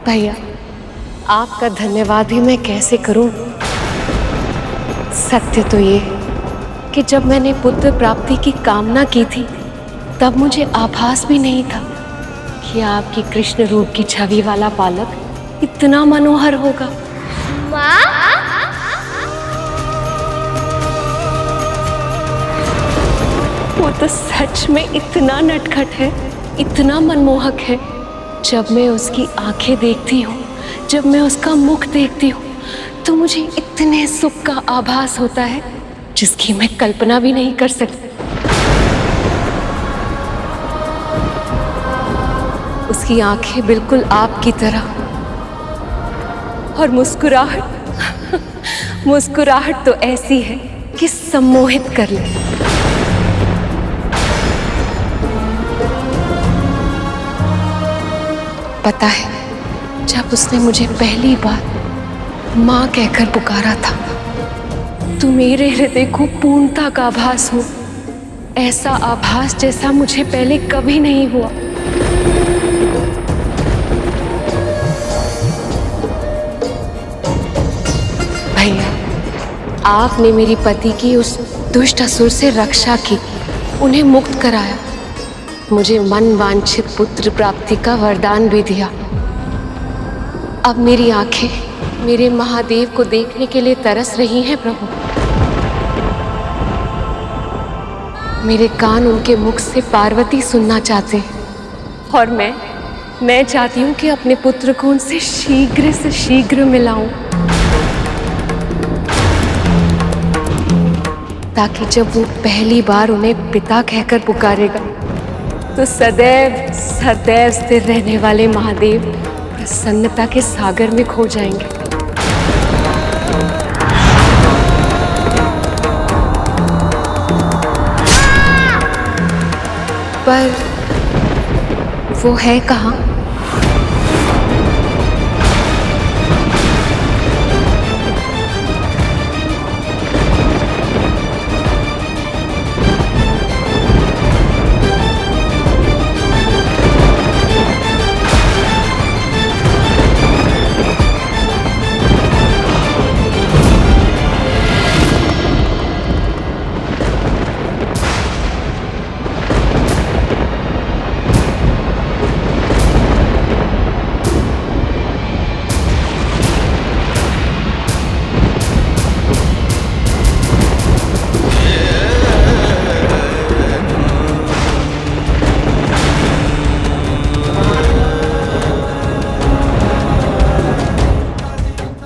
भैया, आपका धन्यवाद ही मैं कैसे करूं। सत्य तो ये कि जब मैंने पुत्र प्राप्ति की कामना की थी तब मुझे आभास भी नहीं था कि आपकी कृष्ण रूप की छवि वाला बालक इतना मनोहर होगा। माँ, वो तो सच में इतना नटखट है, इतना मनमोहक है। जब मैं उसकी आंखें देखती हूँ, जब मैं उसका मुख देखती हूँ, तो मुझे इतने सुख का आभास होता है जिसकी मैं कल्पना भी नहीं कर सकती। उसकी आंखें बिल्कुल आपकी तरह, और मुस्कुराहट मुस्कुराहट तो ऐसी है कि सम्मोहित कर ले। पता है, जब उसने मुझे पहली बार माँ कहकर पुकारा था तो मेरे हृदय को पूर्णता का आभास हो, ऐसा आभास जैसा मुझे पहले कभी नहीं हुआ। भैया, आपने मेरी पति की उस दुष्ट असुर से रक्षा की, उन्हें मुक्त कराया, मुझे मन वांछित पुत्र प्राप्ति का वरदान भी दिया। अब मेरी आंखें मेरे महादेव को देखने के लिए तरस रही हैं प्रभु। मेरे कान उनके मुख से पार्वती सुनना चाहते हैं, और मैं चाहती हूँ कि अपने पुत्र को उनसे शीघ्र से शीघ्र मिलाऊं, ताकि जब वो पहली बार उन्हें पिता कहकर पुकारेगा तो सदैव सदैव स्थिर रहने वाले महादेव प्रसन्नता के सागर में खो जाएंगे। पर वो है कहाँ?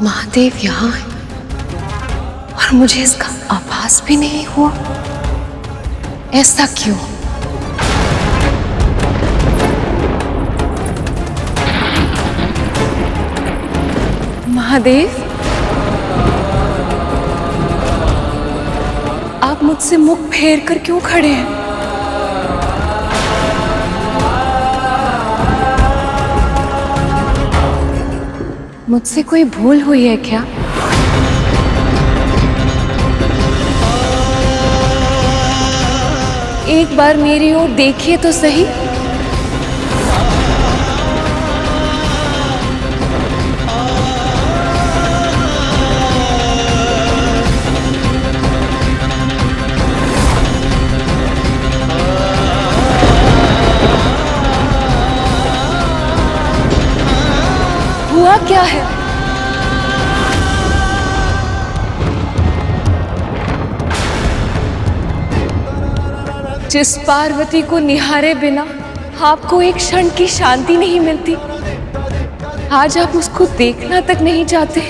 महादेव यहाँ है और मुझे इसका आभास भी नहीं हुआ। ऐसा क्यों? महादेव, आप मुझसे मुख फेर कर क्यों खड़े हैं? मुझसे कोई भूल हुई है क्या? एक बार मेरी ओर देखिए तो सही। हुआ क्या है? जिस पार्वती को निहारे बिना आपको एक क्षण की शांति नहीं मिलती, आज आप उसको देखना तक नहीं चाहते।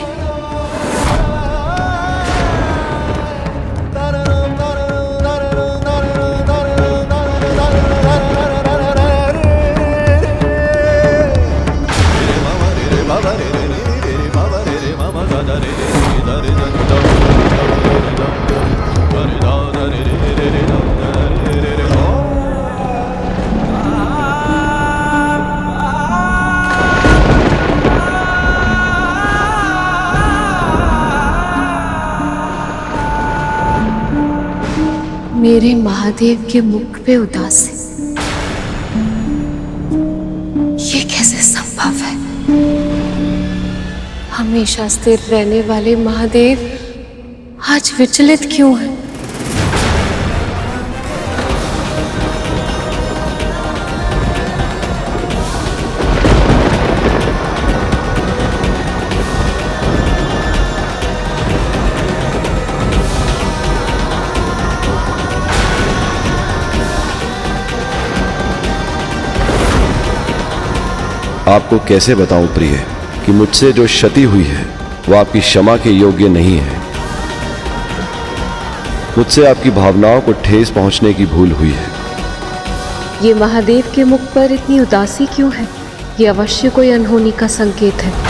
मेरे महादेव के मुख पे उदासी, ये कैसे संभव है? हमेशा स्थिर रहने वाले महादेव आज विचलित क्यों हैं? आपको कैसे बताऊं प्रिय कि मुझसे जो क्षति हुई है वो आपकी क्षमा के योग्य नहीं है। मुझसे आपकी भावनाओं को ठेस पहुंचने की भूल हुई है। ये महादेव के मुख पर इतनी उदासी क्यों है? ये अवश्य कोई अनहोनी का संकेत है।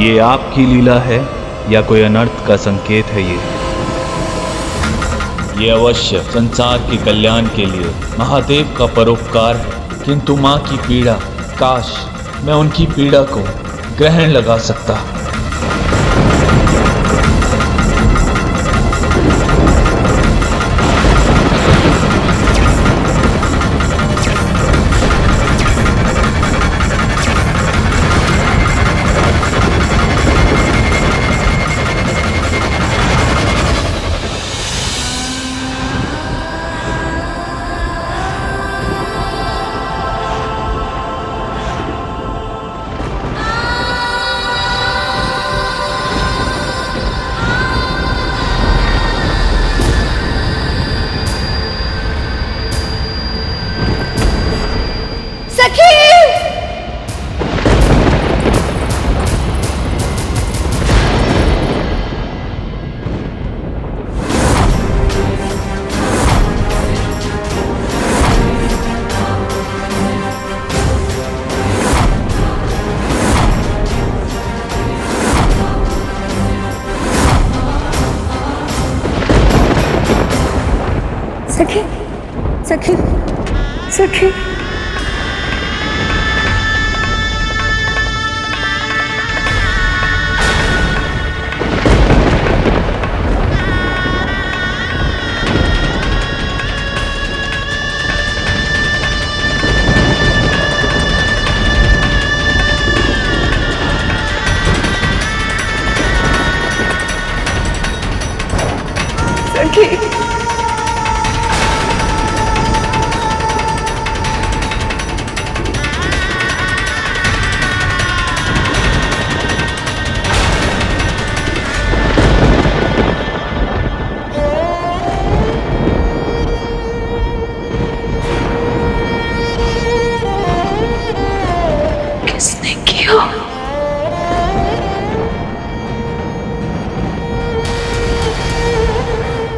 ये आपकी लीला है या कोई अनर्थ का संकेत है? ये अवश्य संसार के कल्याण के लिए महादेव का परोपकार है। किंतु माँ की पीड़ा, काश मैं उनकी पीड़ा को ग्रहण लगा सकता। सखी, सखी, सखी। सखी। किसने किया?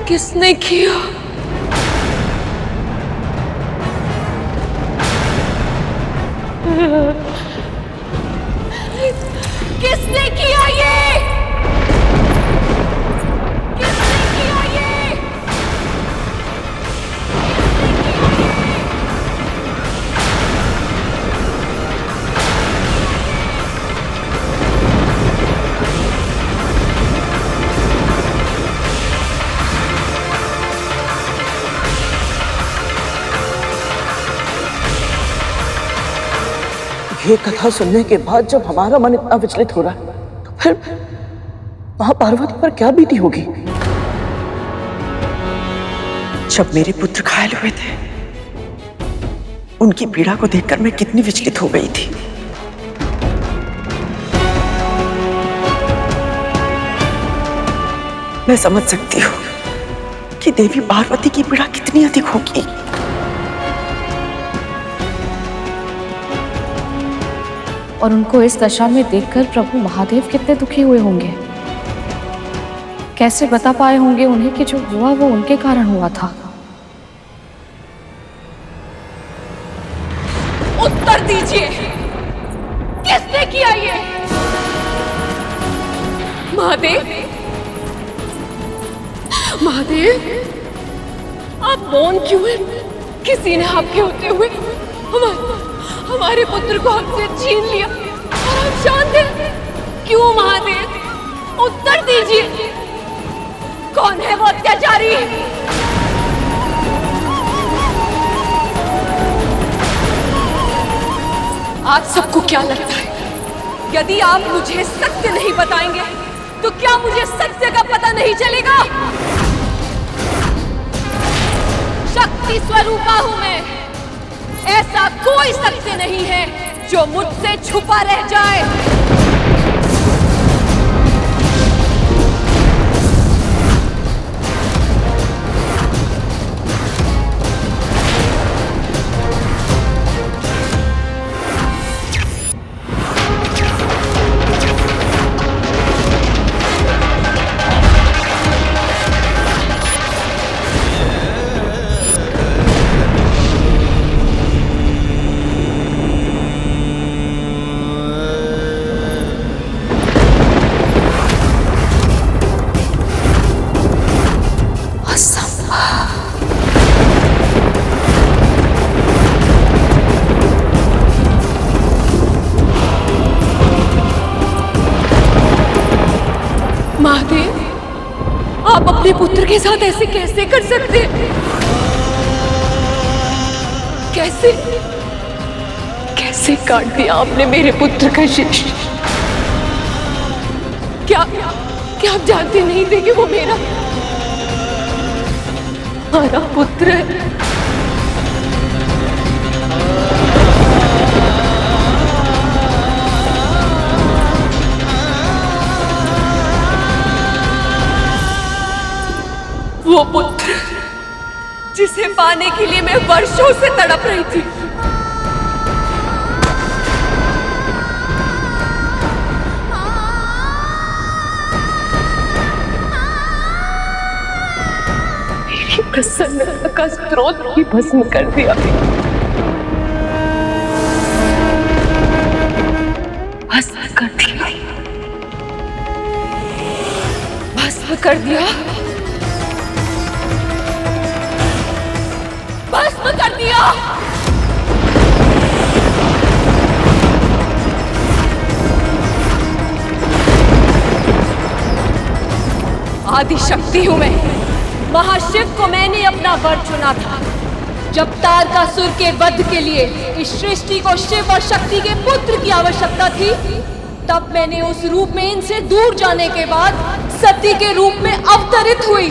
किसने किया? किसने किया ये? किसने किया ये? ये कथा सुनने के बाद जब हमारा मन इतना विचलित हो रहा है तो फिर वहां पार्वती पर क्या बीती होगी? जब मेरे पुत्र घायल हुए थे, उनकी पीड़ा को देखकर मैं कितनी विचलित हो गई थी। मैं समझ सकती हूँ कि देवी पार्वती की पीड़ा कितनी अधिक होगी। और उनको इस दशा में देखकर प्रभु महादेव कितने दुखी हुए होंगे। कैसे बता पाए होंगे उन्हें कि जो हुआ वो उनके कारण हुआ था। उत्तर दीजिए, किसने किया ये? महादेव, महादेव, आप मौन क्यों हैं? किसी ने आपके होते हुए हमारे पुत्र को हमसे छीन लिया और हम शांत हैं। क्यों महादेव? उत्तर दीजिए, कौन है वो अत्याचारी? आप सबको क्या लगता है, यदि आप मुझे सत्य नहीं बताएंगे तो क्या मुझे सत्य का पता नहीं चलेगा? शक्ति स्वरूपा हूं मैं, ऐसा कोई सत्य नहीं है जो मुझसे छुपा रह जाए। महादेव, आप अपने पुत्र के साथ ऐसे कैसे कर सकते हैं? कैसे कैसे काट दिया आपने मेरे पुत्र का शीश? क्या आप जानते नहीं थे कि वो मेरा पुत्र है? वो पुत्र जिसे पाने के लिए मैं वर्षों से तड़प रही थी। मेरी प्रसन्नता का स्रोत ही भस्म कर दिया। भस्म कर दिया, भस्म कर दिया, भस्म कर दिया। आदि शक्ति हूं मैं, महाशिव को मैंने अपना वर चुना था। जब तारकासुर के वध के लिए इस सृष्टि को शिव और शक्ति के पुत्र की आवश्यकता थी, तब मैंने उस रूप में इनसे दूर जाने के बाद सती के रूप में अवतरित हुई।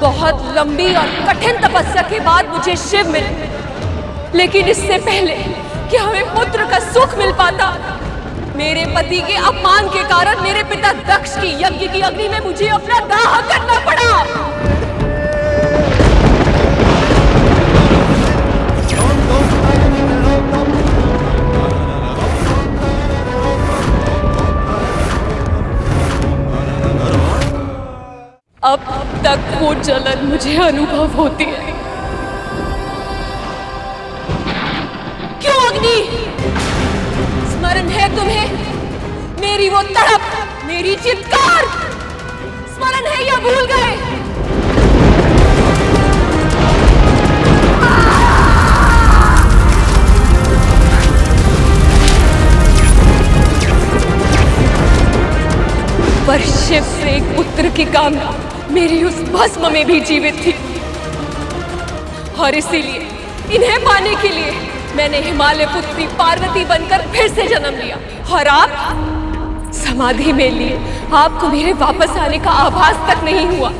बहुत लंबी और कठिन तपस्या के बाद मुझे शिव मिले, लेकिन इससे पहले कि हमें पुत्र का सुख मिल पाता, मेरे पति के अपमान के कारण मेरे पिता दक्ष की यज्ञ की अग्नि में मुझे अपना दाह करना पड़ा। अब तक वो जलन मुझे अनुभव होती है। क्यों अग्नि? स्मरण है तुम्हें मेरी वो तड़प, मेरी चित्कार? स्मरण है या भूल गए? पर शिव से एक पुत्र की कामना मेरी उस भस्म में भी जीवित थी, और इसीलिए इन्हें पाने के लिए मैंने हिमालय पुत्री पार्वती बनकर फिर से जन्म लिया। और आप समाधि में लिए आपको मेरे वापस आने का आभास तक नहीं हुआ।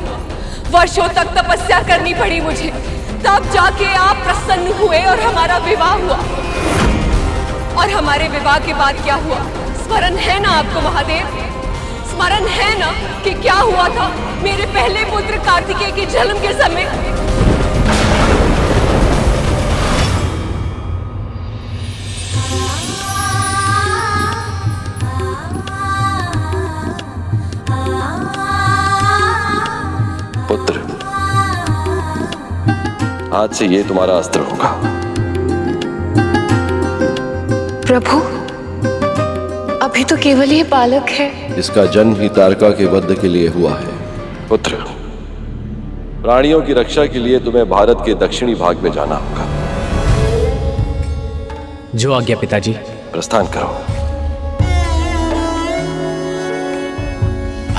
वर्षों तक तपस्या करनी पड़ी मुझे, तब जाके आप प्रसन्न हुए और हमारा विवाह हुआ। और हमारे विवाह के बाद क्या हुआ, स्मरण है ना आपको महादेव? स्मरण है ना कि क्या हुआ था मेरे पहले पुत्र कार्तिकेय के जन्म के समय? पुत्र, आज से ये तुम्हारा अस्त्र होगा। प्रभु, अभी तो केवल ये बालक है। इसका जन्म ही तारका के वध के लिए हुआ है। पुत्र, प्राणियों की रक्षा के लिए तुम्हें भारत के दक्षिणी भाग में जाना होगा। जो आज्ञा पिताजी। प्रस्थान करो।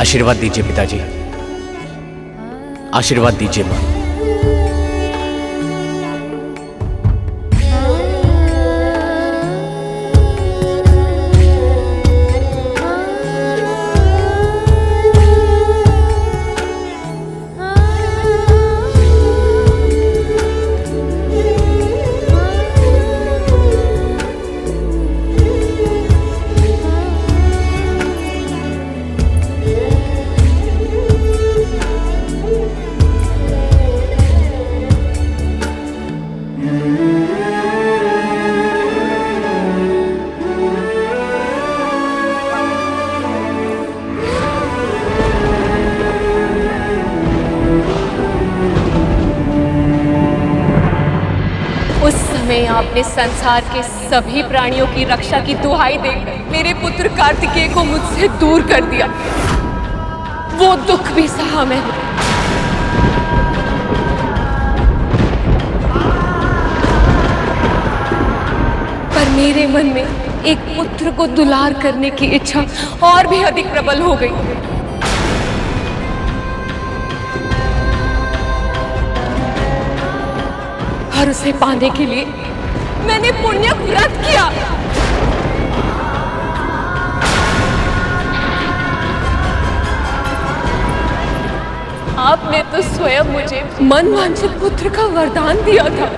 आशीर्वाद दीजिए पिताजी, आशीर्वाद दीजिए मां। आपने संसार के सभी प्राणियों की रक्षा की दुहाई देकर मेरे पुत्र कार्तिकेय को मुझसे दूर कर दिया। वो दुख भी सहा मैंने। पर मेरे मन में एक पुत्र को दुलार करने की इच्छा और भी अधिक प्रबल हो गई। और उसे पाने के लिए मैंने पुण्य व्रत किया। आपने तो स्वयं मुझे मनवांछित पुत्र का वरदान दिया था।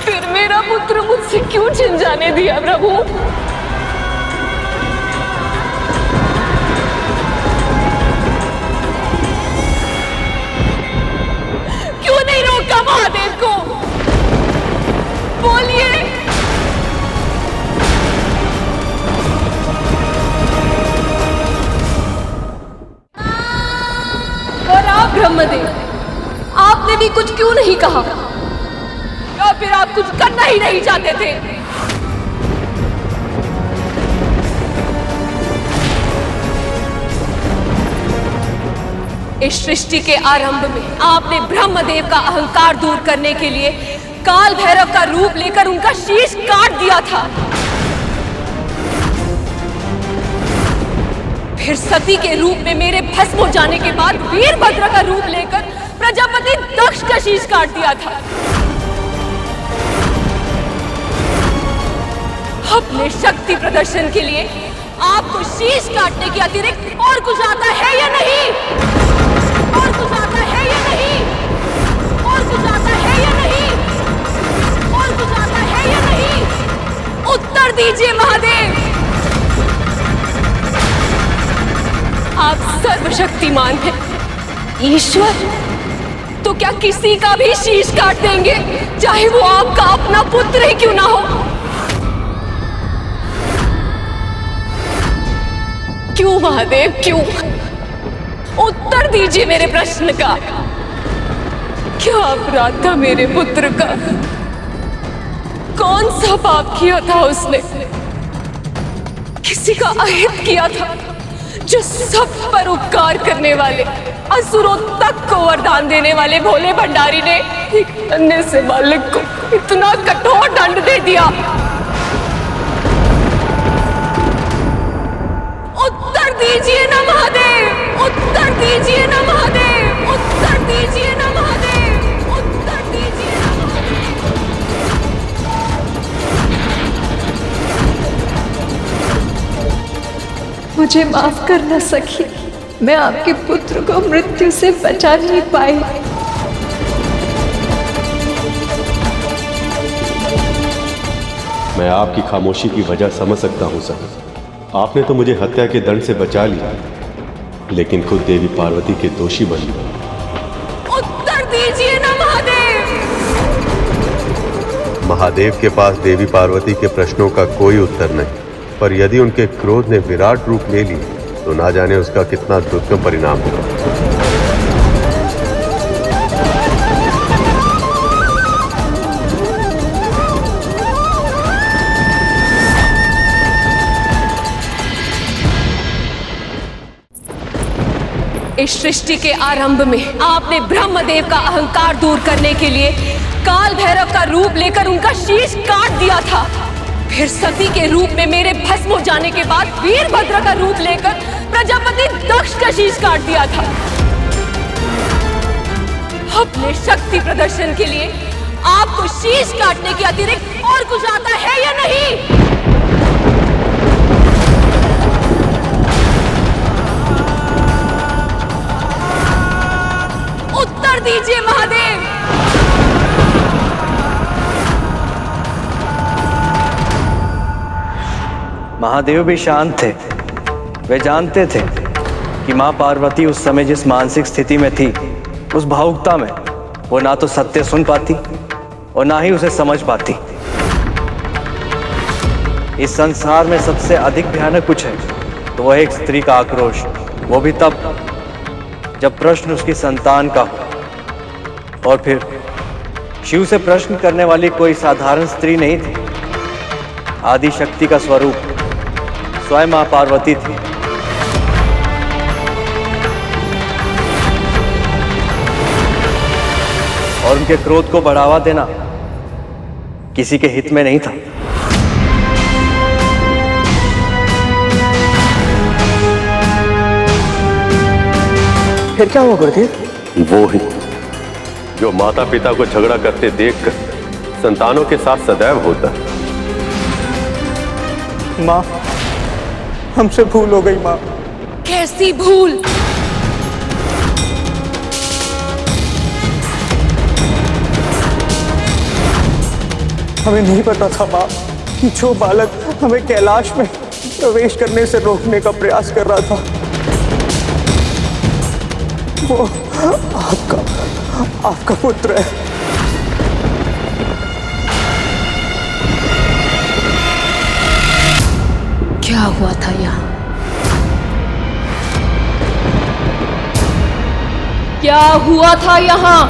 फिर मेरा पुत्र मुझसे क्यों छिन जाने दिया प्रभु? क्यों नहीं रोका महादेव को? बोलिए। और आप ब्रह्मदेव, आपने भी कुछ क्यों नहीं कहा? या फिर आप कुछ करना ही नहीं चाहते थे? इस सृष्टि के आरंभ में आपने ब्रह्मदेव का अहंकार दूर करने के लिए काल भैरव का रूप लेकर उनका शीश काट दिया था। फिर सती के रूप में मेरे भस्म हो जाने के बाद वीरभद्र का रूप लेकर प्रजापति दक्ष का शीश काट दिया था। अपने शक्ति प्रदर्शन के लिए आपको शीश काटने के अतिरिक्त और कुछ आता है या नहीं? और कुछ आता है या नहीं? और कुछ आता है या नहीं? और कुछ आता है या नहीं? उत्तर दीजिए महादेव। आप सर्वशक्तिमान हैं, ईश्वर। तो क्या किसी का भी शीश काट देंगे, चाहे वो आपका अपना पुत्र ही क्यों ना हो? क्यों महादेव, क्यों? उत्तर दीजिए मेरे प्रश्न का। क्या अपराध था मेरे पुत्र का? कौन सा पाप किया था उसने? किसी का अहित किया था जो सब पर उपकार करने वाले, असुरों तक को वरदान देने वाले भोले भंडारी ने एक अन्य से बालक को इतना कठोर दंड दे दिया? उत्तर दीजिए ना महादेव, उत्तर दीजिए ना महादेव, उत्तर दीजिए ना महादेव, उत्तर दीजिए ना महादेव। मुझे माफ करना सखी, मैं आपके पुत्र को मृत्यु से बचा नहीं पाई। मैं आपकी खामोशी की वजह समझ सकता हूँ सर। आपने तो मुझे हत्या के दंड से बचा लिया, लेकिन खुद देवी पार्वती के दोषी बन गए। उत्तर दीजिए ना महादेव। महादेव के पास देवी पार्वती के प्रश्नों का कोई उत्तर नहीं, पर यदि उनके क्रोध ने विराट रूप ले लिया तो ना जाने उसका कितना दुर्गम परिणाम होगा। इस सृष्टि के आरंभ में आपने ब्रह्मदेव का अहंकार दूर करने के लिए काल भैरव का रूप लेकर उनका शीश काट दिया था। फिर सती के रूप में मेरे भस्म हो जाने के बाद वीरभद्र का रूप लेकर प्रजापति दक्ष का शीश काट दिया था। अपने शक्ति प्रदर्शन के लिए आपको शीश काटने के अतिरिक्त और कुछ आता है या नहीं? उत्तर दीजिए महादेव। महादेव भी शांत थे। वे जानते थे कि मां पार्वती उस समय जिस मानसिक स्थिति में थी, उस भावुकता में वो ना तो सत्य सुन पाती और ना ही उसे समझ पाती। इस संसार में सबसे अधिक भयानक कुछ है तो वह एक स्त्री का आक्रोश, वो भी तब जब प्रश्न उसकी संतान का हो। और फिर शिव से प्रश्न करने वाली कोई साधारण स्त्री नहीं थी। आदि शक्ति का स्वरूप स्वयं मां पार्वती थी। और उनके क्रोध को बढ़ावा देना किसी के हित में नहीं था। फिर क्या हुआ गुरुदेव? वो ही जो माता पिता को झगड़ा करते देखकर संतानों के साथ सदैव होता है। माँ, हमसे भूल हो गई माँ। कैसी भूल? हमें नहीं पता था माँ कि जो बालक हमें कैलाश में प्रवेश करने से रोकने का प्रयास कर रहा था वो आपका पुत्र है। क्या हुआ था यहाँ? क्या हुआ था यहाँ?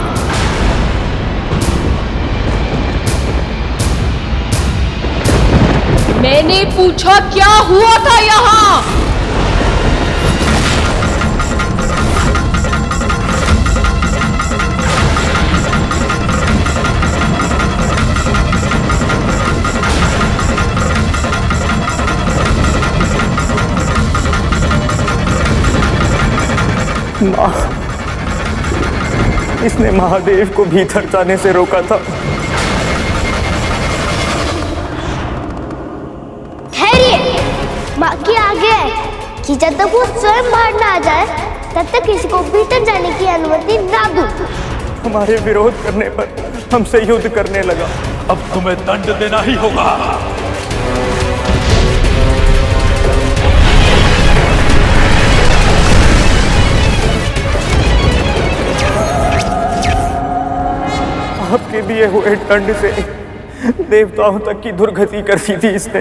मैंने पूछा क्या हुआ था यहाँ? माँ, इसने महादेव को भीतर जाने से रोका था। ठहरिए, माँ की आगे है कि जब तक वो स्वयं बाहर ना आ जाए तब तक किसी को भीतर जाने की अनुमति ना दूं। हमारे विरोध करने पर हमसे युद्ध करने लगा। अब तुम्हें दंड देना ही होगा। आपके दिए हुए दंड से देवताओं तक की दुर्गति कर दी थी इसने।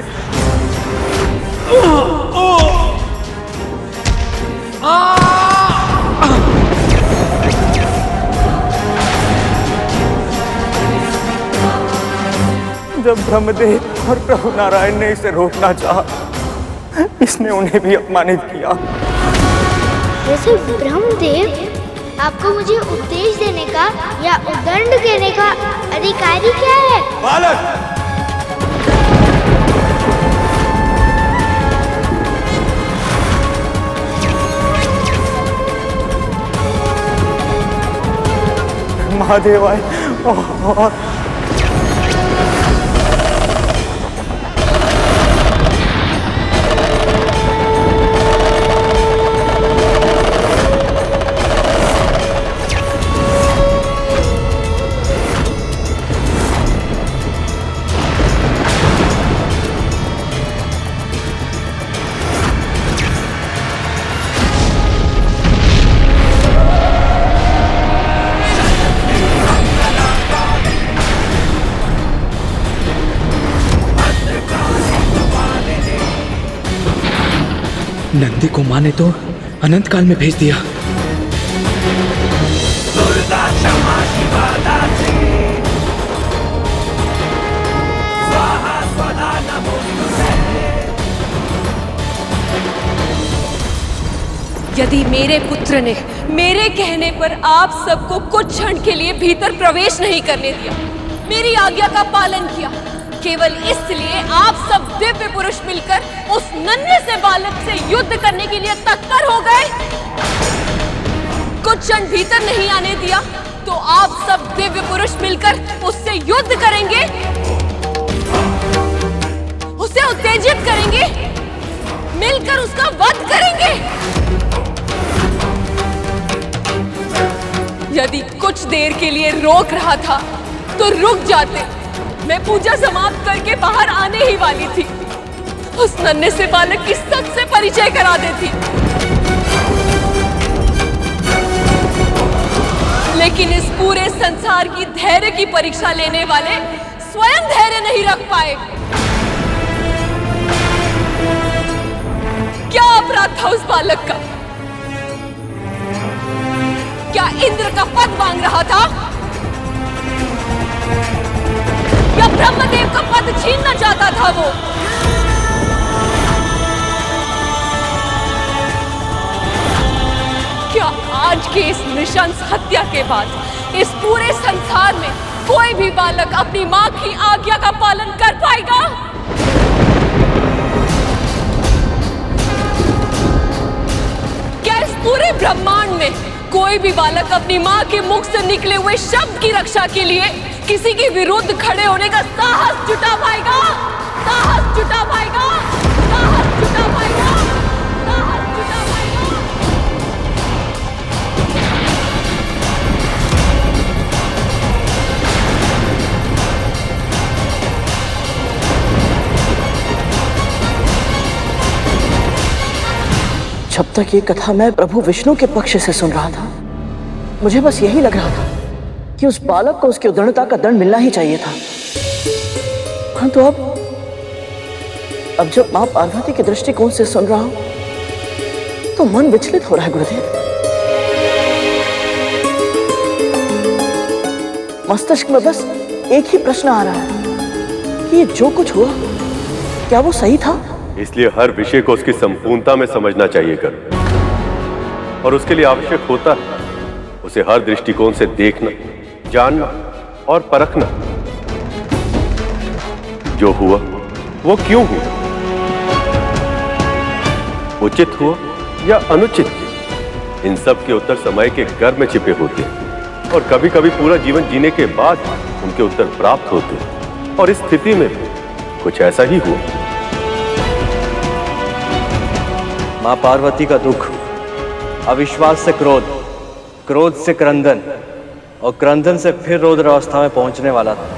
जब ब्रह्मदेव और प्रभु नारायण ने इसे रोकना चाहा, इसने उन्हें भी अपमानित किया। वैसे ब्रह्मदेव, आपको मुझे उपदेश देने का या उदंड देने का अधिकारी क्या है? बालक, महादेव आए और नंदी को माँ ने तो अनंत काल में भेज दिया। यदि मेरे पुत्र ने मेरे कहने पर आप सबको कुछ क्षण के लिए भीतर प्रवेश नहीं करने दिया, मेरी आज्ञा का पालन किया, केवल इसलिए आप सब दिव्य पुरुष मिलकर उस नन्हे से बालक से युद्ध करने के लिए तत्पर हो गए, कुछ क्षण भीतर नहीं आने दिया तो आप सब दिव्य पुरुष मिलकर उससे युद्ध करेंगे, उसे उत्तेजित करेंगे, मिलकर उसका वध करेंगे। यदि कुछ देर के लिए रोक रहा था तो रुक जाते, मैं पूजा समाप्त करके बाहर आने ही वाली थी, उस नन्हे से बालक की सच से परिचय करा देती। लेकिन इस पूरे संसार की धैर्य की परीक्षा लेने वाले स्वयं धैर्य नहीं रख पाए। क्या अपराध था उस बालक का? क्या इंद्र का पद मांग रहा था या ब्रह्मदेव का पद छीनना चाहता था वो? क्या आज के इस नृशंस हत्या के बाद इस पूरे संसार में कोई भी बालक अपनी मां की आज्ञा का पालन कर पाएगा? क्या इस पूरे ब्रह्मांड में कोई भी बालक अपनी मां के मुख से निकले हुए शब्द की रक्षा के लिए किसी के विरुद्ध खड़े होने का साहस जुटा पाएगा? साहस जुटा पाएगा? साहस जुटा पाएगा? साहस जुटा पाएगा? जब तक ये कथा मैं प्रभु विष्णु के पक्ष से सुन रहा था, मुझे बस यही लग रहा था कि उस बालक को उसकी उद्दंडता का दंड मिलना ही चाहिए था। हाँ, तो अब जब मां पार्वती के दृष्टिकोण से सुन रहा हूं तो मन विचलित हो रहा है गुरुदेव। मस्तिष्क में बस एक ही प्रश्न आ रहा है कि ये जो कुछ हुआ क्या वो सही था? इसलिए हर विषय को उसकी संपूर्णता में समझना चाहिए कर, और उसके लिए आवश्यक होता है उसे हर दृष्टिकोण से देखना, जानना और परखना। जो हुआ वो क्यों हुआ, उचित हुआ या अनुचित, इन सब के उत्तर समय के गर्भ में छिपे होते हैं और कभी कभी पूरा जीवन जीने के बाद उनके उत्तर प्राप्त होते हैं। और इस स्थिति में कुछ ऐसा ही हुआ। मां पार्वती का दुख अविश्वास से क्रोध, क्रोध से क्रंदन और क्रंदन से फिर रौद्र अवस्था में पहुंचने वाला था।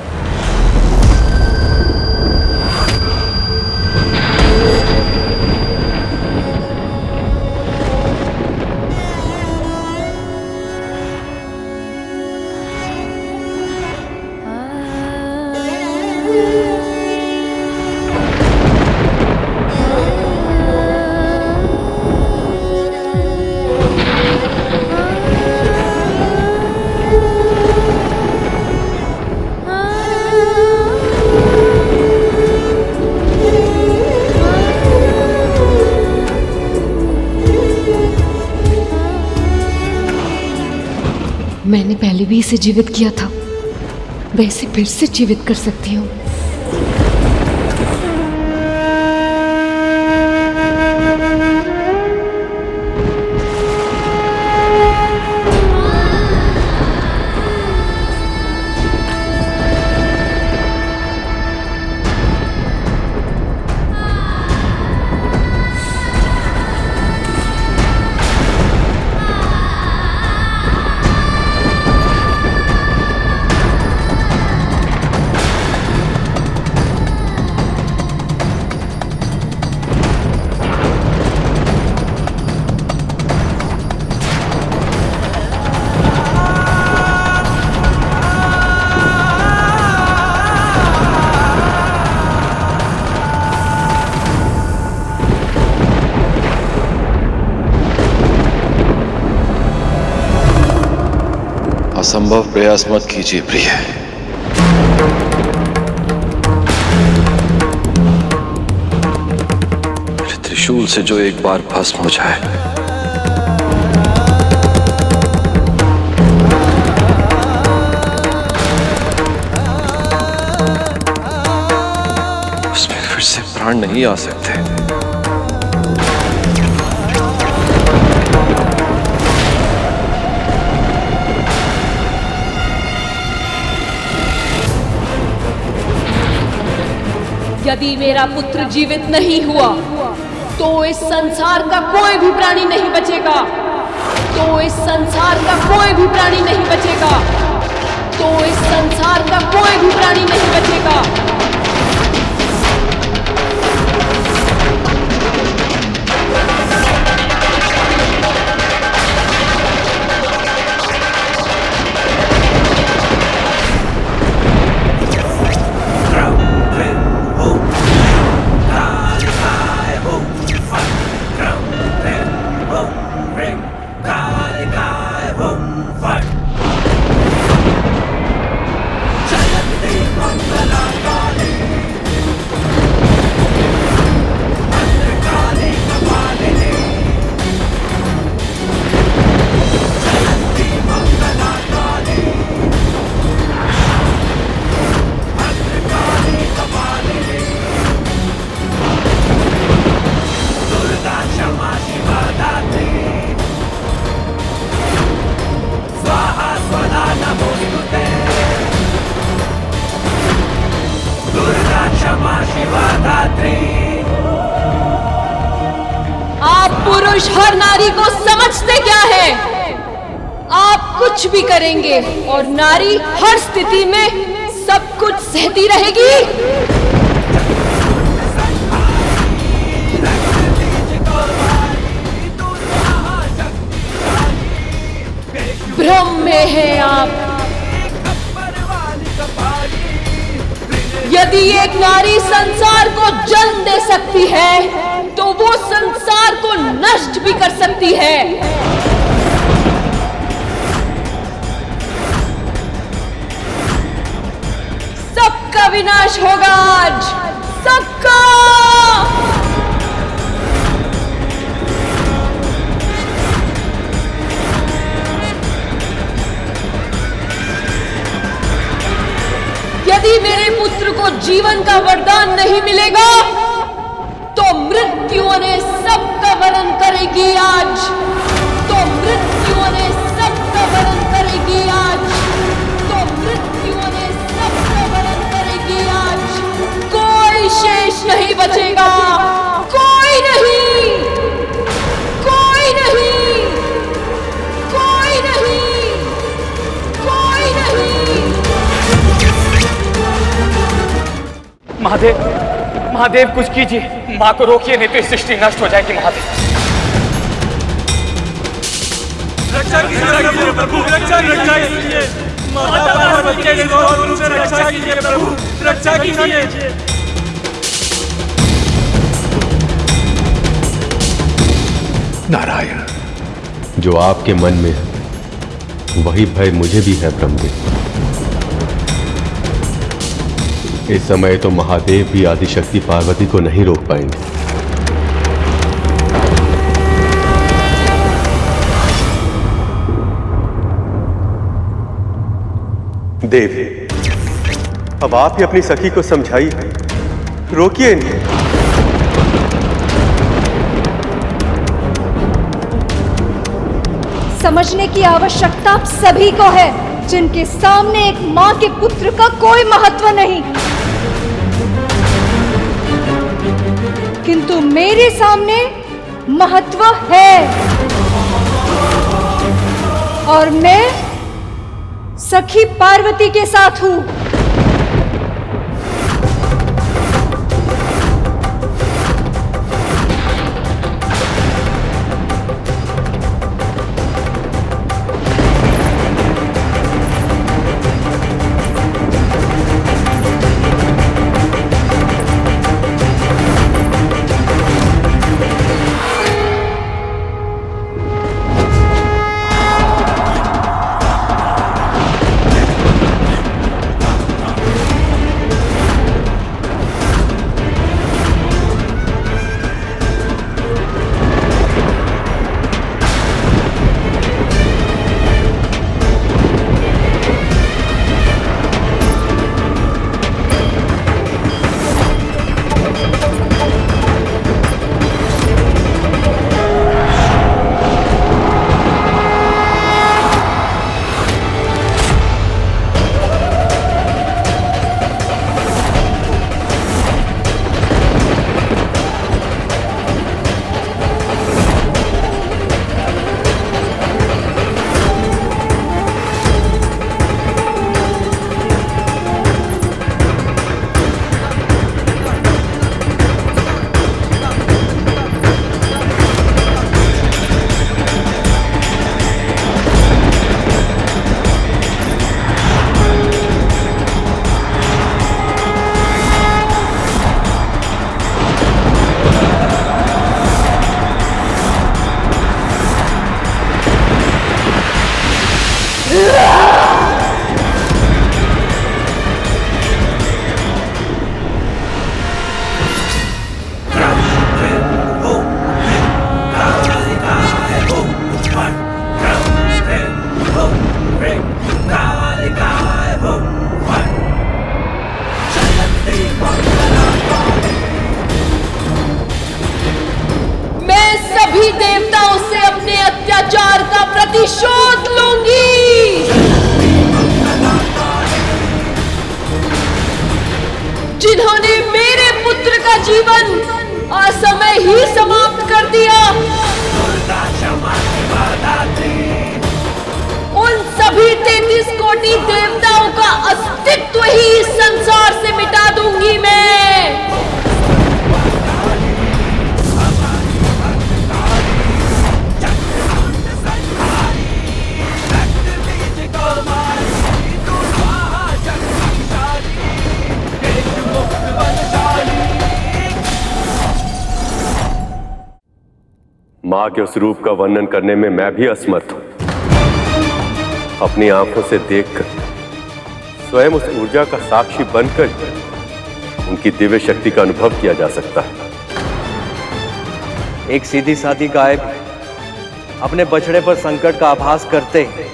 मैंने पहले भी इसे जीवित किया था, मैं इसे फिर से जीवित कर सकती हूँ। असंभव प्रयास मत कीजिए प्रिय। मेरे त्रिशूल से जो एक बार भस्म हो जाए, उसमें फिर से प्राण नहीं आ सकते। यदि मेरा पुत्र जीवित नहीं हुआ तो इस संसार का कोई भी प्राणी नहीं बचेगा। तो इस संसार का कोई भी प्राणी नहीं बचेगा। तो इस संसार का कोई भी प्राणी नहीं बचेगा। आप पुरुष हर नारी को समझते क्या है? आप कुछ भी करेंगे और नारी हर स्थिति में सब कुछ सहती रहेगी। भ्रम में हैं आप। यदि एक नारी संसार को जन्म दे सकती है तो वो संसार को नष्ट भी कर सकती है। सबका विनाश होगा आज, सबका। यदि मेरे पुत्र को जीवन का वरदान नहीं मिलेगा तो मृत्यु ने सबका वरण करेगी आज। तो मृत्यु ने सबका वरण करेगी आज। तो मृत्यु ने सबका वरण करेगी आज। कोई शेष नहीं बचेगा। कोई नहीं, कोई नहीं, कोई नहीं, कोई नहीं। महादेव, महादेव कुछ कीजिए। माँ को रोकिए, नहीं तो इस सृष्टि नष्ट हो जाएगी। महादेव रक्षा कीजिए प्रभु, रक्षा कीजिए। माता पार्वती के क्रोध से रक्षा कीजिए प्रभु, रक्षा कीजिए। नारायण, जो आपके मन में है वही भय मुझे भी है ब्रह्मदेव। इस समय तो महादेव भी आदिशक्ति पार्वती को नहीं रोक पाएंगे। देव, अब आप ही अपनी सखी को समझाइए, रोकिए इन्हें। समझने की आवश्यकता आप सभी को है, जिनके सामने एक माँ के पुत्र का कोई महत्व नहीं, किंतु मेरे सामने महत्व है। और मैं सखी पार्वती के साथ हूं। अस्तित्व ही इस संसार से मिटा दूंगी मैं। मां के उस रूप का वर्णन करने में मैं भी असमर्थ हूं। अपनी आंखों से देखकर, स्वयं उस ऊर्जा का साक्षी बनकर उनकी दिव्य शक्ति का अनुभव किया जा सकता है। एक सीधी सादी गाय भी अपने बछड़े पर संकट का आभास करते ही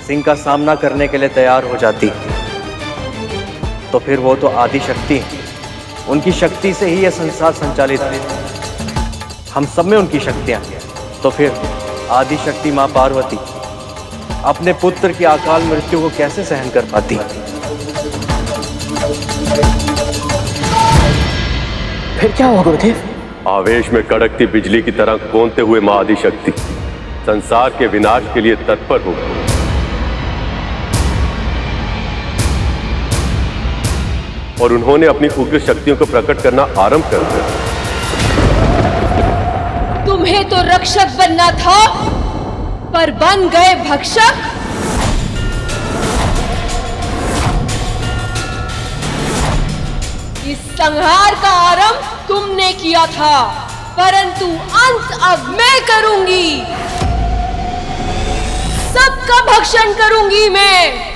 सिंह का सामना करने के लिए तैयार हो जाती, तो फिर वो तो आदि शक्ति है। उनकी शक्ति से ही यह संसार संचालित है। हम सब में उनकी शक्तियां हैं। तो फिर आदि शक्ति मां पार्वती अपने पुत्र की अकाल मृत्यु को कैसे सहन कर पाती? फिर क्या हुआ गुरुदेव? आवेश में कड़कती बिजली की तरह कौंधते हुए मां आदि शक्ति संसार के विनाश के लिए तत्पर हो गई। और उन्होंने अपनी उग्र शक्तियों को प्रकट करना आरंभ कर दिया। तुम्हें तो रक्षक बनना था, पर बन गए भक्षक। इस संहार का आरंभ तुमने किया था, परंतु अंत अब मैं करूंगी। सबका भक्षण करूंगी मैं।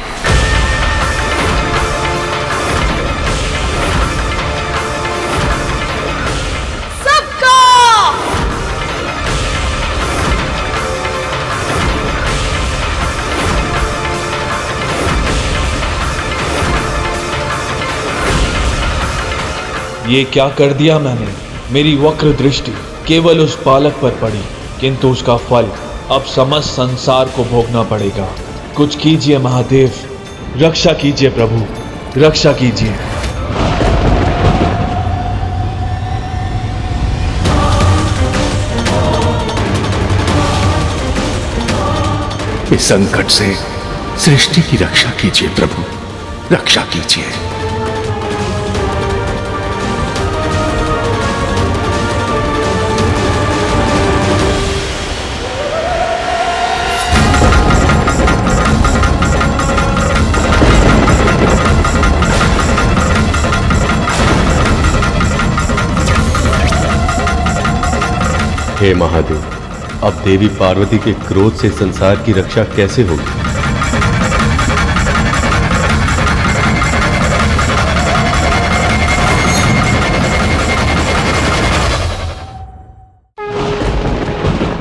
ये क्या कर दिया मैंने? मेरी वक्र दृष्टि केवल उस बालक पर पड़ी, किंतु उसका फल अब समस्त संसार को भोगना पड़ेगा। कुछ कीजिए महादेव, रक्षा कीजिए प्रभु, रक्षा कीजिए। इस संकट से सृष्टि की रक्षा कीजिए प्रभु, रक्षा कीजिए। हे महादेव, अब देवी पार्वती के क्रोध से संसार की रक्षा कैसे होगी?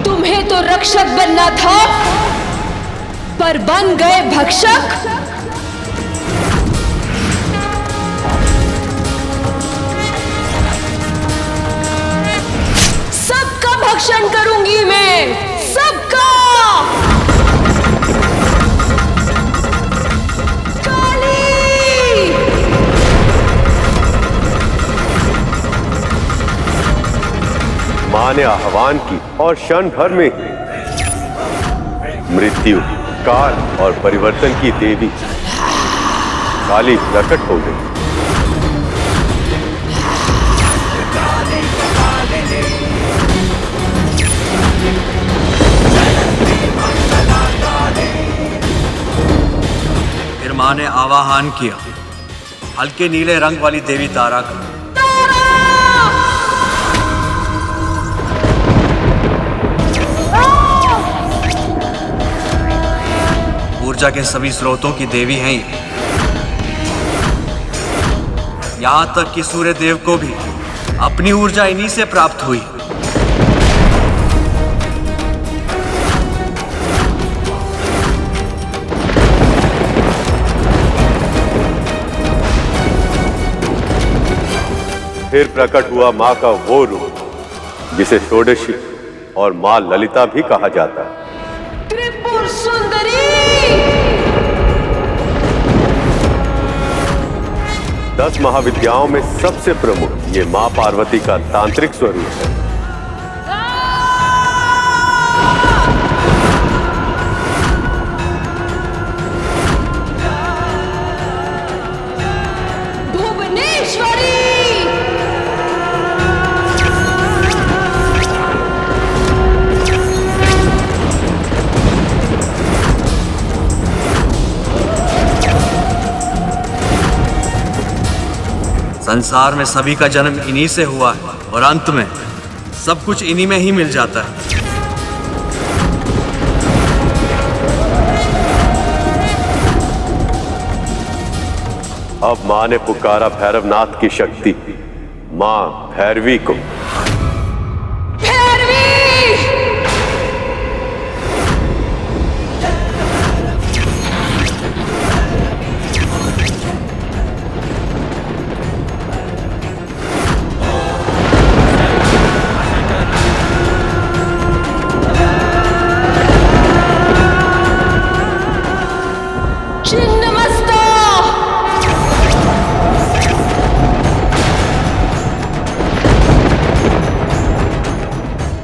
तुम्हें तो रक्षक बनना था, पर बन गए भक्षक। भक्षण करूंगी मैं सबका। काली! मां ने आह्वान की और क्षण भर में मृत्यु, काल और परिवर्तन की देवी काली प्रकट हो गई। मां ने आवाहन किया हल्के नीले रंग वाली देवी तारा का। ऊर्जा के सभी स्रोतों की देवी हैं ये। यहां तक कि सूर्य देव को भी अपनी ऊर्जा इन्हीं से प्राप्त हुई। फिर प्रकट हुआ मां का वो रूप जिसे षोडशी और मां ललिता भी कहा जाता है। त्रिपुर सुंदरी! 10 महाविद्याओं में सबसे प्रमुख ये मां पार्वती का तांत्रिक स्वरूप है। संसार में सभी का जन्म इन्हीं से हुआ है और अंत में सब कुछ इन्हीं में ही मिल जाता है। अब मां ने पुकारा भैरवनाथ की शक्ति, मां भैरवी को।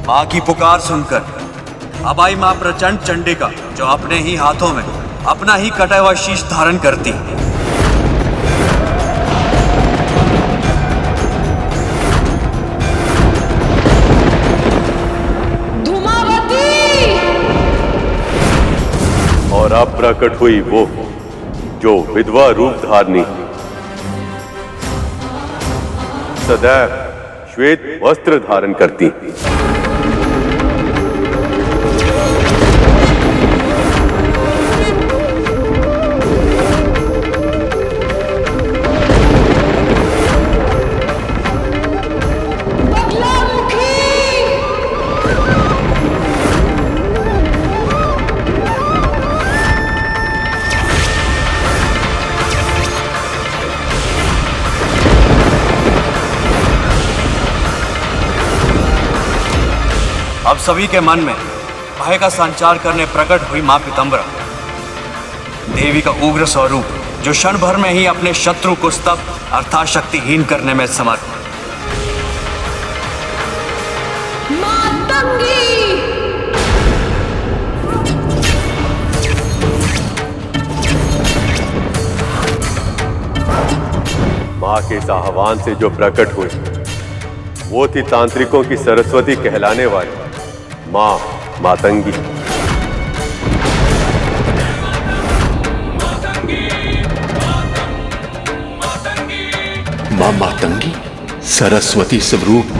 मां की पुकार सुनकर अब आई मां प्रचंड चंडिका, जो अपने ही हाथों में अपना ही कटा हुआ शीश धारण करती। धूमावती! और अब प्रकट हुई वो जो विधवा रूप धारनी, सदैव श्वेत वस्त्र धारण करती। अब सभी के मन में भय का संचार करने प्रकट हुई मां पीतांबरा, देवी का उग्र स्वरूप, जो क्षण भर में ही अपने शत्रु को स्तब्ध अर्थात शक्तिहीन करने में समर्थ। मां के इस आह्वान से जो प्रकट हुई वो थी तांत्रिकों की सरस्वती कहलाने वाली मां मातंगी। मां मातंगी सरस्वती स्वरूप।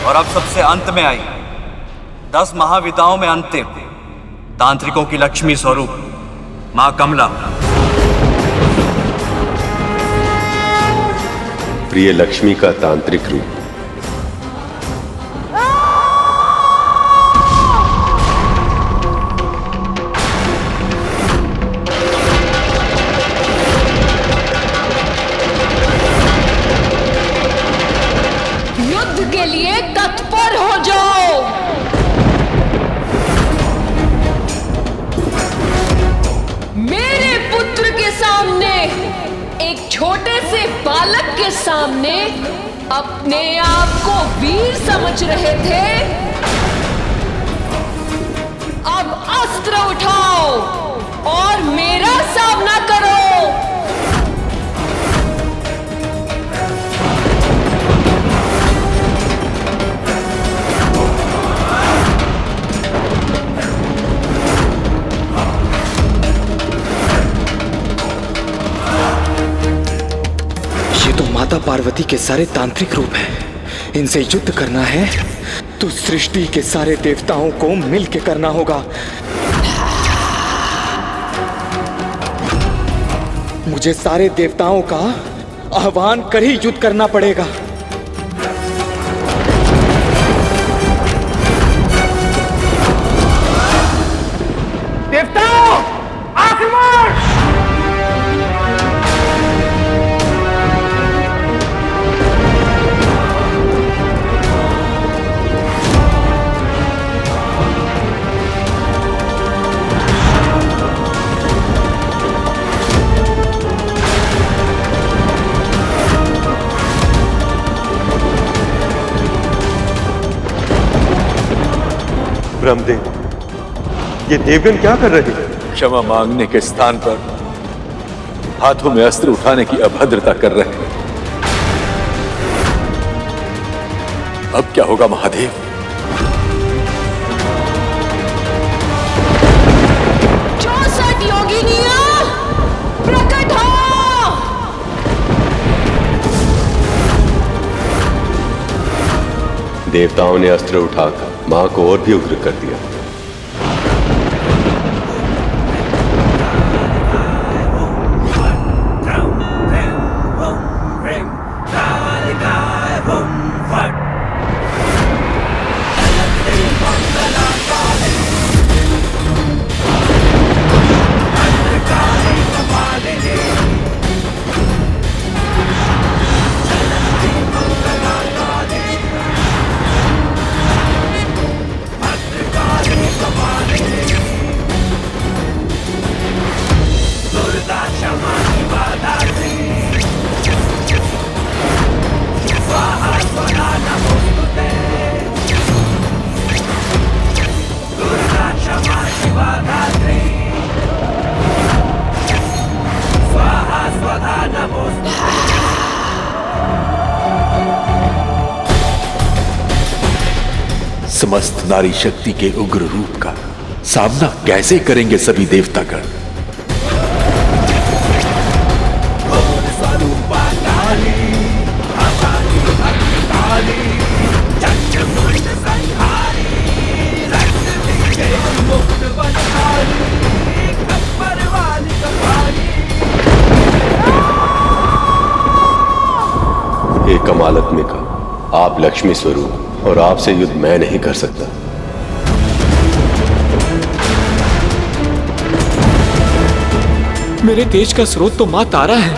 और अब सबसे अंत में आई 10 महाविद्याओं में अंतिम तांत्रिकों की लक्ष्मी स्वरूप मां कमला। प्रिय लक्ष्मी का तांत्रिक रूप। के लिए तत्पर हो जाओ। मेरे पुत्र के सामने, एक छोटे से बालक के सामने अपने आप को वीर समझ रहे थे। अब अस्त्र उठाओ और मेरा सामना करो। माता पार्वती के सारे तांत्रिक रूप हैं। इनसे युद्ध करना है तो सृष्टि के सारे देवताओं को मिलकर करना होगा। मुझे सारे देवताओं का आह्वान कर ही युद्ध करना पड़ेगा। देवताओं, आक्रमण! ब्रह्मदेव, ये देवगण क्या कर रहे हैं? क्षमा मांगने के स्थान पर हाथों में अस्त्र उठाने की अभद्रता कर रहे हैं। अब क्या होगा महादेव? योगिनियां प्रकट हो। देवताओं ने अस्त्र उठाकर मां को और भी उग्र कर दिया। समस्त नारी शक्ति के उग्र रूप का सामना कैसे करेंगे सभी देवतागण? हे कमालात्मिका, आप लक्ष्मी स्वरूप और आपसे युद्ध मैं नहीं कर सकता। मेरे तेज का स्रोत तो मां तारा है,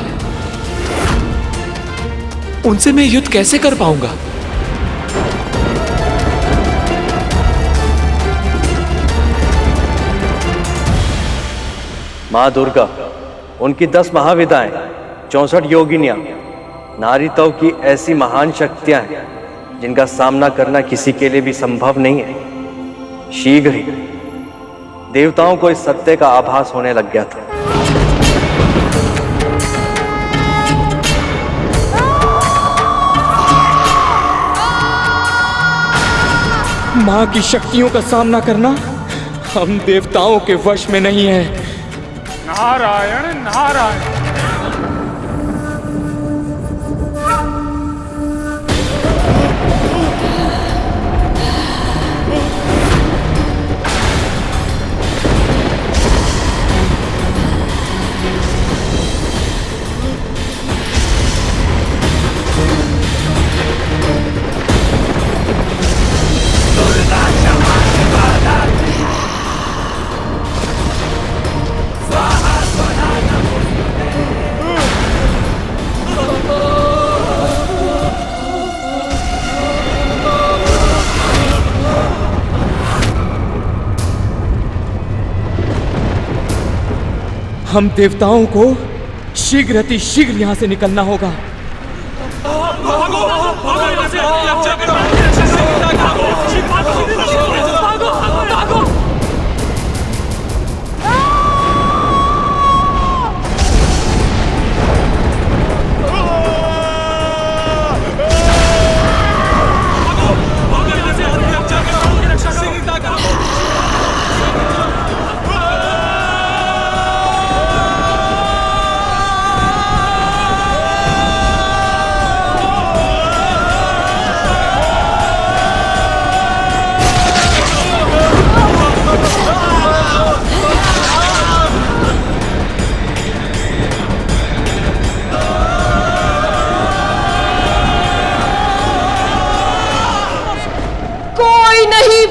उनसे मैं युद्ध कैसे कर पाऊंगा? मां दुर्गा, उनकी 10 महाविदाएं, 64 योगिनियां, नारीत्व की ऐसी महान शक्तियां हैं जिनका सामना करना किसी के लिए भी संभव नहीं है। शीघ्र ही देवताओं को इस सत्य का आभास होने लग गया था। मां की शक्तियों का सामना करना हम देवताओं के वश में नहीं है। नारायण नारायण। हम देवताओं को शीघ्र अति शीघ्र यहां से निकलना होगा।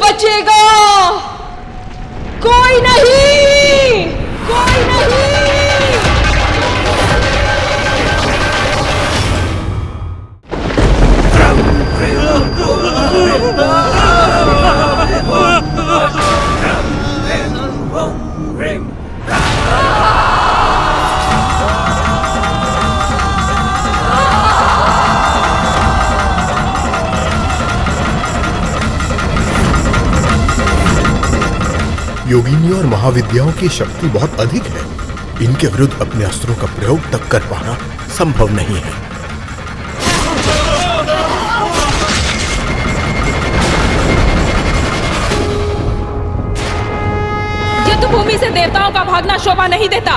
बचेगा, कोई नहीं, कोई नहीं। योगिनियों और महाविद्याओं की शक्ति बहुत अधिक है। इनके विरुद्ध अपने अस्त्रों का प्रयोग तक कर पाना संभव नहीं है। युद्ध भूमि से देवताओं का भागना शोभा नहीं देता।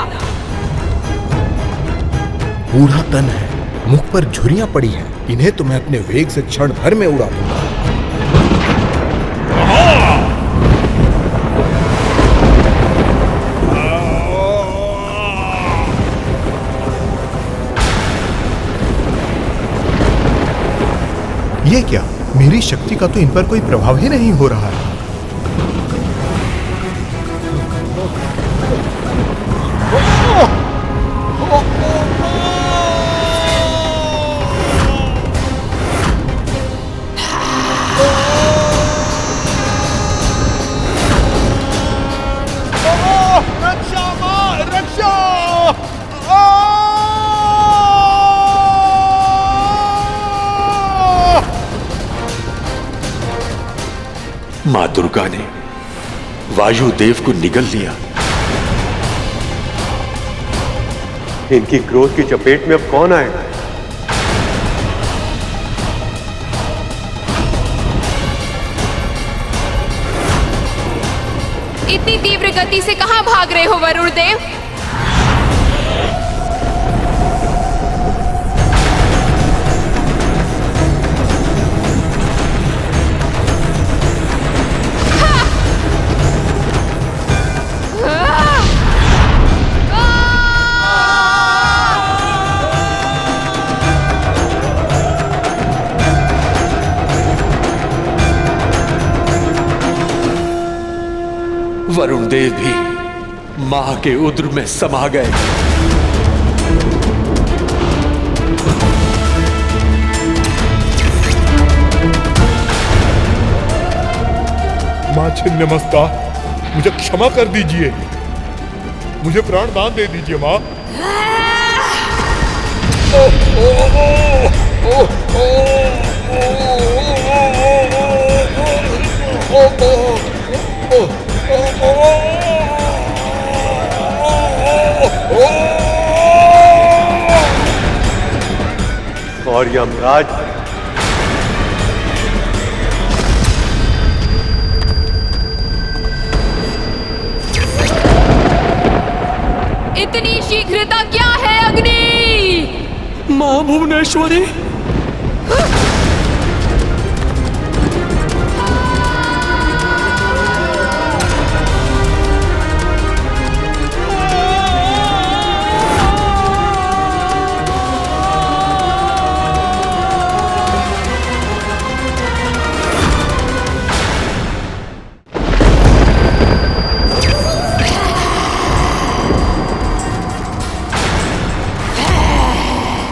बूढ़ा तन है, मुख पर झुर्रियां पड़ी हैं। इन्हें तो मैं अपने वेग से क्षण भर में उड़ा दूंगा। ये क्या? मेरी शक्ति का तो इन पर कोई प्रभाव ही नहीं हो रहा है। मां दुर्गा ने वायुदेव को निगल लिया। इनकी क्रोध की चपेट में अब कौन आएगा? इतनी तीव्र गति से कहां भाग रहे हो वरुण देव? वरुण देव भी मां के उद्र में समा गए। मां छिन्नमस्ता, मुझे क्षमा कर दीजिए। मुझे प्राण दान दे दीजिए मां। और यमराज, इतनी शीघ्रता क्या है अग्नि? मां भुवनेश्वरी,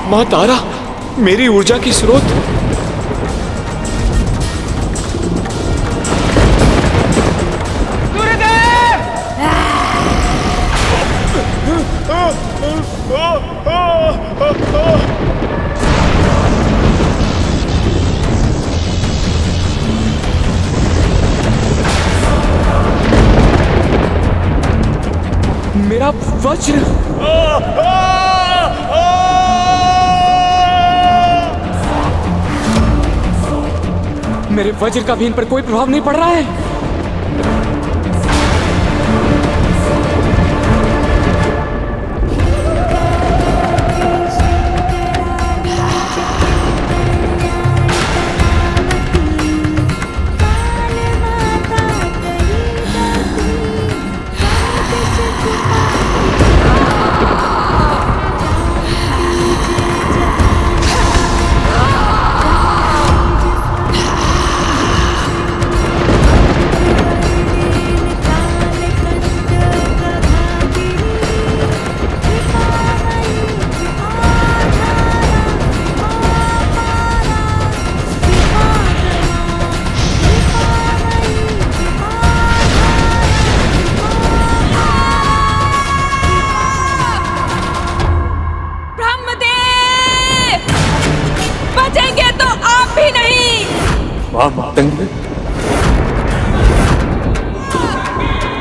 मां तारा, मेरी ऊर्जा की स्रोत। मेरा वज्र। मेरे वज्र का भी इन पर कोई प्रभाव नहीं पड़ रहा है।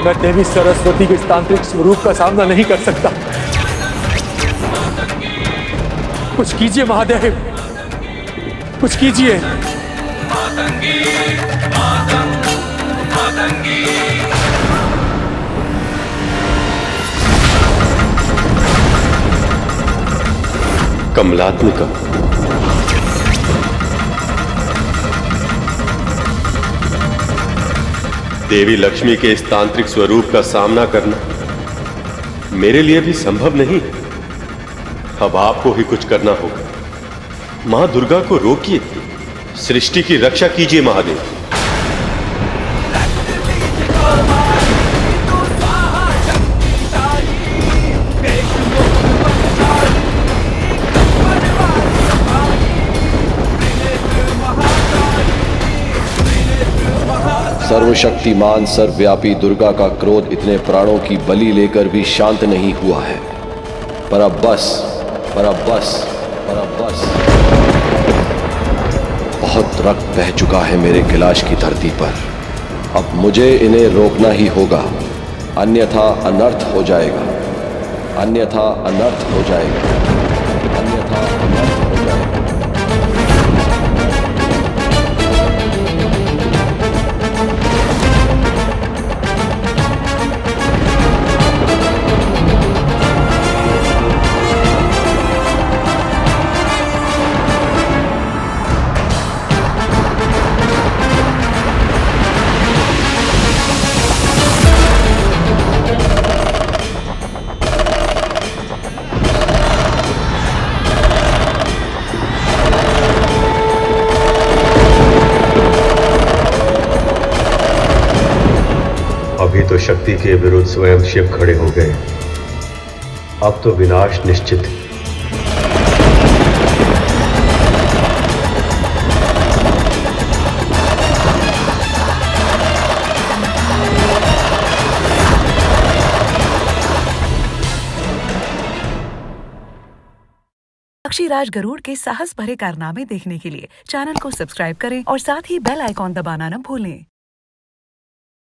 मैं देवी सरस्वती के इस तांत्रिक स्वरूप का सामना नहीं कर सकता। कुछ कीजिए महादेव, कुछ कीजिए। कमलात्मिका, देवी लक्ष्मी के इस तांत्रिक स्वरूप का सामना करना मेरे लिए भी संभव नहीं। अब आपको ही कुछ करना होगा। मां दुर्गा को रोकिए, सृष्टि की रक्षा कीजिए महादेव। सर्वशक्तिमान सर्वव्यापी दुर्गा का क्रोध इतने प्राणों की बलि लेकर भी शांत नहीं हुआ है। पर अब बस, पर अब बस, पर अब बस। बहुत रक्त बह चुका है मेरे कैलाश की धरती पर। अब मुझे इन्हें रोकना ही होगा, अन्यथा अनर्थ हो जाएगा, अन्यथा अनर्थ हो जाएगा, अन्यथा अनर्थ हो जाएगा। अभी तो शक्ति के विरुद्ध स्वयं शिव खड़े हो गए, अब तो विनाश निश्चित है। पक्षीराज गरुड़ के साहस भरे कारनामे देखने के लिए चैनल को सब्सक्राइब करें और साथ ही बेल आइकॉन दबाना न भूलें।